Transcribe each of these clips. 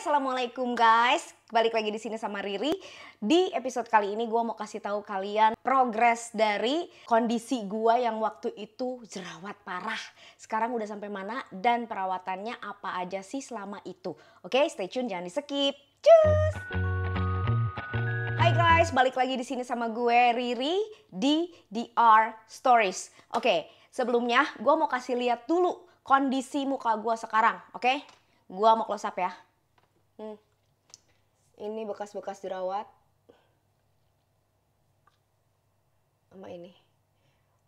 Assalamualaikum guys. Balik lagi di sini sama Riri. Di episode kali ini gue mau kasih tahu kalian progres dari kondisi gue yang waktu itu jerawat parah. Sekarang udah sampai mana dan perawatannya apa aja sih selama itu. Oke, stay tune, jangan di skip. Cus. Hai guys, balik lagi di sini sama gue Riri di DR Stories. Oke, sebelumnya gue mau kasih lihat dulu kondisi muka gue sekarang. Oke, gue mau close up ya. Ini bekas-bekas jerawat sama ini.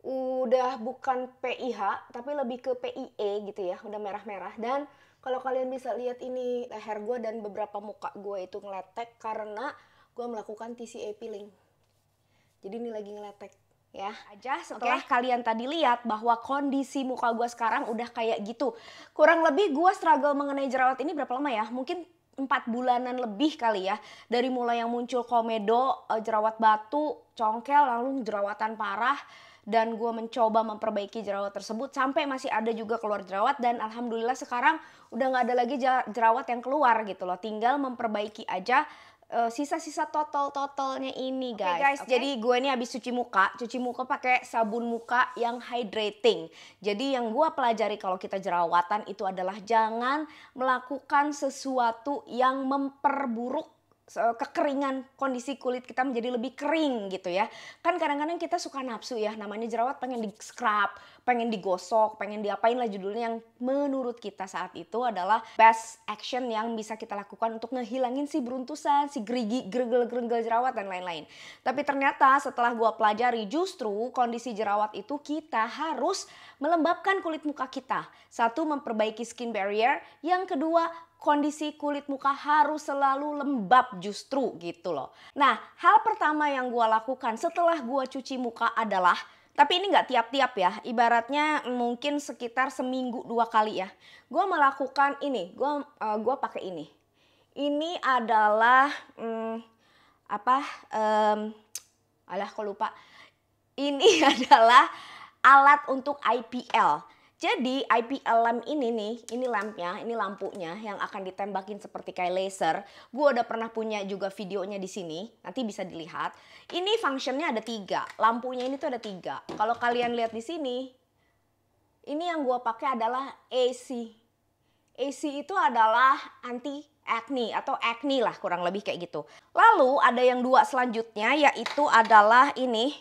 Udah bukan PIH tapi lebih ke PIE gitu ya, udah merah-merah. Dan kalau kalian bisa lihat ini leher gue dan beberapa muka gue itu ngeletek karena gue melakukan TCA peeling. Jadi ini lagi ngeletek ya. Aja setelah kalian tadi lihat bahwa kondisi muka gue sekarang udah kayak gitu. Kurang lebih gue struggle mengenai jerawat ini berapa lama ya? Mungkin 4 bulanan lebih kali ya. Dari mulai yang muncul komedo, jerawat batu, congkel, lalu jerawatan parah. Dan gue mencoba memperbaiki jerawat tersebut sampai masih ada juga keluar jerawat. Dan alhamdulillah sekarang udah gak ada lagi jerawat yang keluar gitu loh. Tinggal memperbaiki aja sisa-sisa total-totalnya ini guys. Jadi gue ini habis cuci muka pakai sabun muka yang hydrating. Jadi yang gue pelajari kalau kita jerawatan itu adalah jangan melakukan sesuatu yang memperburuk kekeringan, kondisi kulit kita menjadi lebih kering gitu ya. Kan kadang-kadang kita suka nafsu ya, namanya jerawat pengen di scrub, pengen digosok, pengen diapain lah judulnya, yang menurut kita saat itu adalah best action yang bisa kita lakukan untuk ngehilangin si beruntusan, si gerigi, gergel-gergel jerawat dan lain-lain. Tapi ternyata setelah gua pelajari justru kondisi jerawat itu kita harus melembabkan kulit muka kita. Satu, memperbaiki skin barrier, yang kedua kondisi kulit muka harus selalu lembab justru gitu loh. Nah, hal pertama yang gue lakukan setelah gue cuci muka adalah, tapi ini nggak tiap-tiap ya, ibaratnya mungkin sekitar seminggu 2 kali ya. Gue melakukan ini, gue pakai ini. Ini adalah alah kok lupa. Ini adalah alat untuk IPL. Jadi IPL lamp ini nih, ini lampnya, ini lampunya yang akan ditembakin seperti kayak laser. Gue udah pernah punya juga videonya di sini, nanti bisa dilihat. Ini functionnya ada 3, lampunya ini tuh ada 3. Kalau kalian lihat di sini, ini yang gue pakai adalah AC. AC itu adalah anti acne atau acne lah kurang lebih kayak gitu. Lalu ada yang 2 selanjutnya yaitu adalah ini.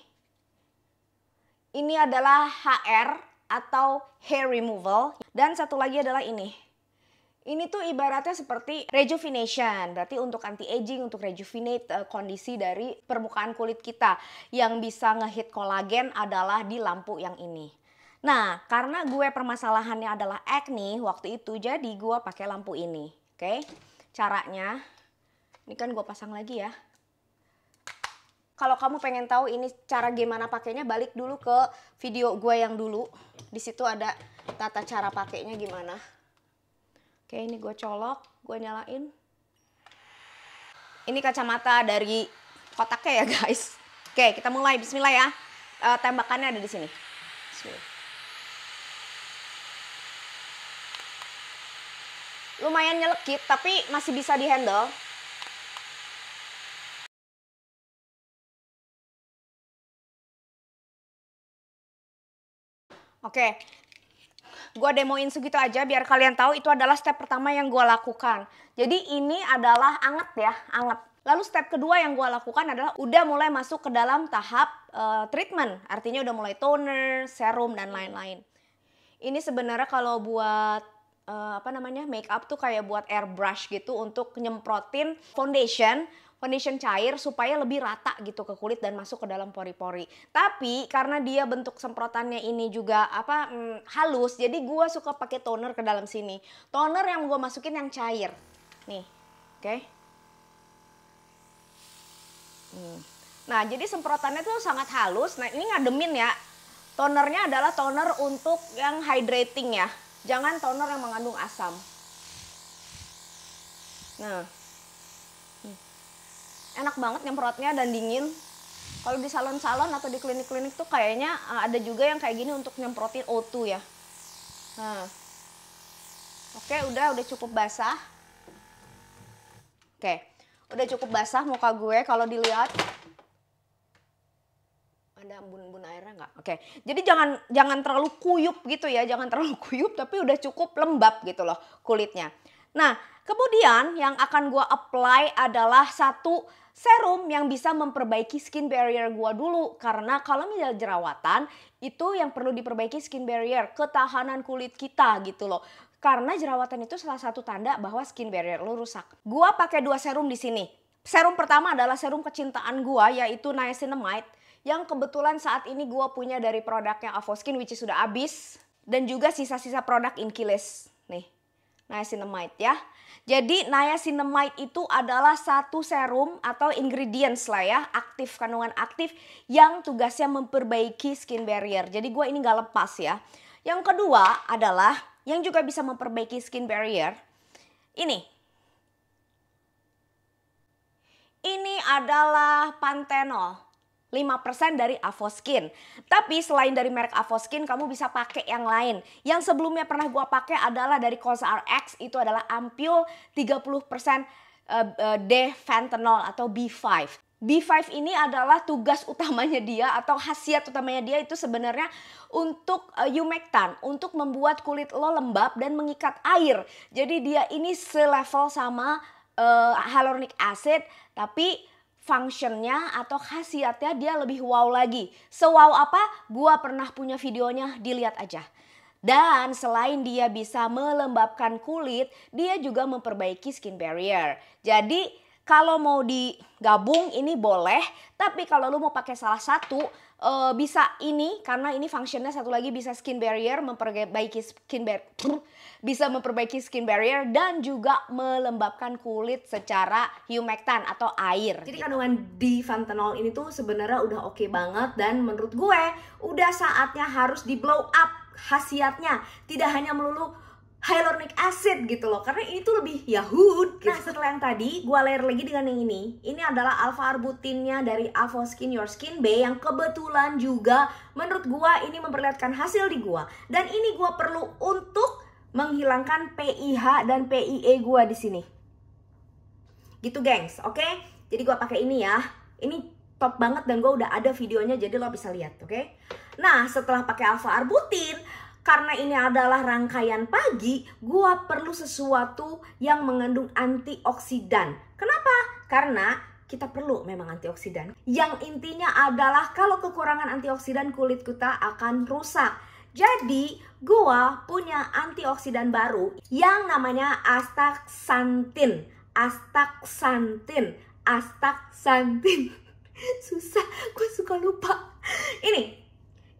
Ini adalah HR atau hair removal, dan satu lagi adalah ini. Ini tuh ibaratnya seperti rejuvenation, berarti untuk anti-aging, untuk rejuvenate kondisi dari permukaan kulit kita. Yang bisa ngehit kolagen adalah di lampu yang ini. Nah, karena gue permasalahannya adalah acne waktu itu, jadi gue pakai lampu ini. Oke, caranya, ini kan gue pasang lagi ya. Kalau kamu pengen tahu ini cara gimana pakainya, balik dulu ke video gue yang dulu. Di situ ada tata cara pakainya gimana. Oke, ini gue colok, gue nyalain. Ini kacamata dari kotaknya ya guys. Oke, kita mulai. Bismillah ya. Tembakannya ada di sini. Bismillah. Lumayan nyelekit, tapi masih bisa dihandle. Oke, gue demoin segitu aja biar kalian tahu itu adalah step pertama yang gue lakukan. Jadi ini adalah anget ya, anget. Lalu step kedua yang gue lakukan adalah udah mulai masuk ke dalam tahap treatment. Artinya udah mulai toner, serum, dan lain-lain. Ini sebenarnya kalau buat make up tuh kayak buat airbrush gitu untuk nyemprotin foundation cair supaya lebih rata gitu ke kulit dan masuk ke dalam pori-pori. Tapi karena dia bentuk semprotannya ini juga halus, jadi gue suka pakai toner ke dalam sini. Toner yang gue masukin yang cair. Nih, oke. Nah, jadi semprotannya tuh sangat halus. Nah, ini ngademin ya. Tonernya adalah toner untuk yang hydrating ya. Jangan toner yang mengandung asam. Nah, enak banget nyemprotnya dan dingin. Kalau di salon-salon atau di klinik-klinik tuh kayaknya ada juga yang kayak gini untuk nyemprotin O2 ya. Nah, oke, udah cukup basah. Oke, udah cukup basah muka gue kalau dilihat. Ada embun-embun airnya nggak? Oke, jadi jangan terlalu kuyup gitu ya, jangan terlalu kuyup tapi udah cukup lembab gitu loh kulitnya. Nah, kemudian yang akan gue apply adalah satu serum yang bisa memperbaiki skin barrier gue dulu. Karena kalau misalnya jerawatan, itu yang perlu diperbaiki skin barrier, ketahanan kulit kita gitu loh. Karena jerawatan itu salah satu tanda bahwa skin barrier lo rusak. Gue pakai 2 serum di sini. Serum pertama adalah serum kecintaan gue, yaitu niacinamide. Yang kebetulan saat ini gue punya dari produknya Avoskin, which is sudah habis. Dan juga sisa-sisa produk Inkilis. Nih, niacinamide ya. Jadi niacinamide itu adalah satu serum atau ingredients lah ya, aktif, kandungan aktif yang tugasnya memperbaiki skin barrier. Jadi gue ini gak lepas ya. Yang kedua adalah yang juga bisa memperbaiki skin barrier. Ini adalah Panthenol. 5% dari Avoskin. Tapi selain dari merek Avoskin, kamu bisa pakai yang lain. Yang sebelumnya pernah gua pakai adalah dari COSRX, itu adalah ampul 30% D-Panthenol atau B5. B5 ini adalah tugas utamanya dia atau khasiat utamanya dia itu sebenarnya untuk humectant, untuk membuat kulit lo lembab dan mengikat air. Jadi dia ini selevel sama hyaluronic acid, tapi functionnya atau khasiatnya dia lebih wow lagi. Sewow apa? Gua pernah punya videonya, dilihat aja. Dan selain dia bisa melembabkan kulit, dia juga memperbaiki skin barrier. Jadi kalau mau digabung ini boleh, tapi kalau lu mau pakai salah satu bisa ini, karena ini functionnya satu lagi bisa skin barrier, memperbaiki skin barrier, bisa memperbaiki skin barrier dan juga melembabkan kulit secara humectant atau air. Jadi kandungan D-Panthenol ini tuh sebenarnya udah oke banget dan menurut gue udah saatnya harus di blow up khasiatnya, tidak hanya melulu hyaluronic acid gitu loh, karena ini tuh lebih yahud gitu. Nah setelah yang tadi gue layer lagi dengan yang ini adalah alpha-arbutinnya dari Avoskin Your Skin Bay yang kebetulan juga menurut gue ini memperlihatkan hasil di gue. Dan ini gue perlu untuk menghilangkan PIH dan PIE gue di sini. Gitu gengs, oke? Jadi gue pakai ini ya, ini top banget dan gue udah ada videonya jadi lo bisa lihat, oke? Nah setelah pakai alpha-arbutin, karena ini adalah rangkaian pagi, gua perlu sesuatu yang mengandung antioksidan. Kenapa? Karena kita perlu memang antioksidan. Yang intinya adalah kalau kekurangan antioksidan kulit kita akan rusak. Jadi gua punya antioksidan baru yang namanya astaxanthin. Astaxanthin. Susah, gue suka lupa.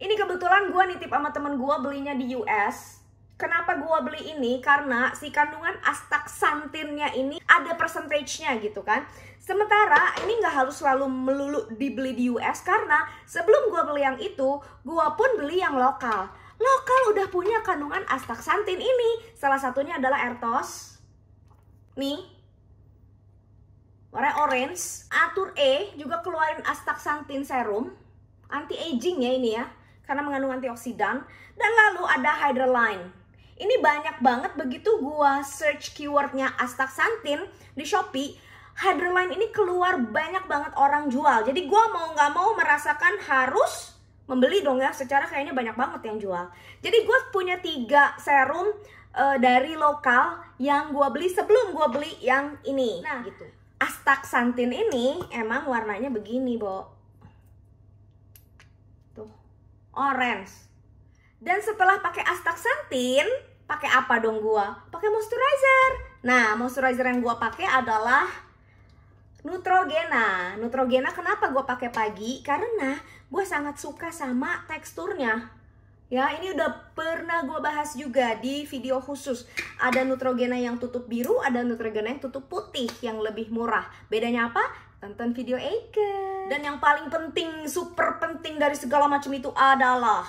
Ini kebetulan gue nitip sama temen gue belinya di US. Kenapa gue beli ini? Karena si kandungan astaxanthinnya ini ada percentage-nya gitu kan. Sementara ini nggak harus selalu melulu dibeli di US karena sebelum gue beli yang itu, gue pun beli yang lokal. Lokal udah punya kandungan astaxanthin ini. Salah satunya adalah Ertos. Nih, warna orange. Atur E juga keluarin astaxanthin serum. Anti-aging ya ini ya, karena mengandung antioksidan. Dan lalu ada Hydroline. Ini banyak banget begitu gua search keywordnya astaxanthin di Shopee, Hydroline ini keluar banyak banget orang jual. Jadi gua mau nggak mau merasakan harus membeli dong ya, secara kayaknya banyak banget yang jual. Jadi gua punya 3 serum dari lokal yang gua beli sebelum gua beli yang ini. Nah gitu. Astaxanthin ini emang warnanya begini, Bo. Orange. Dan setelah pakai astaxanthin, pakai apa dong gua? Pakai moisturizer. Nah, moisturizer yang gua pakai adalah Neutrogena. Neutrogena kenapa gua pakai pagi? Karena gua sangat suka sama teksturnya. Ya, ini udah pernah gua bahas juga di video khusus. Ada Neutrogena yang tutup biru, ada Neutrogena yang tutup putih yang lebih murah. Bedanya apa? Tonton video Eike. Dan yang paling penting, super penting dari segala macam itu adalah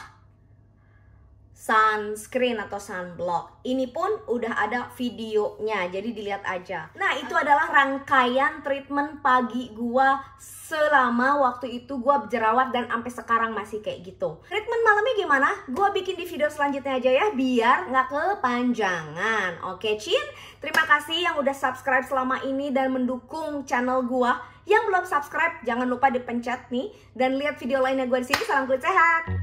sunscreen atau sunblock. Ini pun udah ada videonya, jadi dilihat aja. Nah, itu adalah rangkaian treatment pagi gua selama waktu itu gua jerawat dan sampai sekarang masih kayak gitu. Treatment malamnya gimana? Gua bikin di video selanjutnya aja ya, biar nggak kepanjangan. Oke, Cin? Terima kasih yang udah subscribe selama ini dan mendukung channel gua. Yang belum subscribe, jangan lupa dipencet nih dan lihat video lainnya gua di sini. Salam kulit sehat.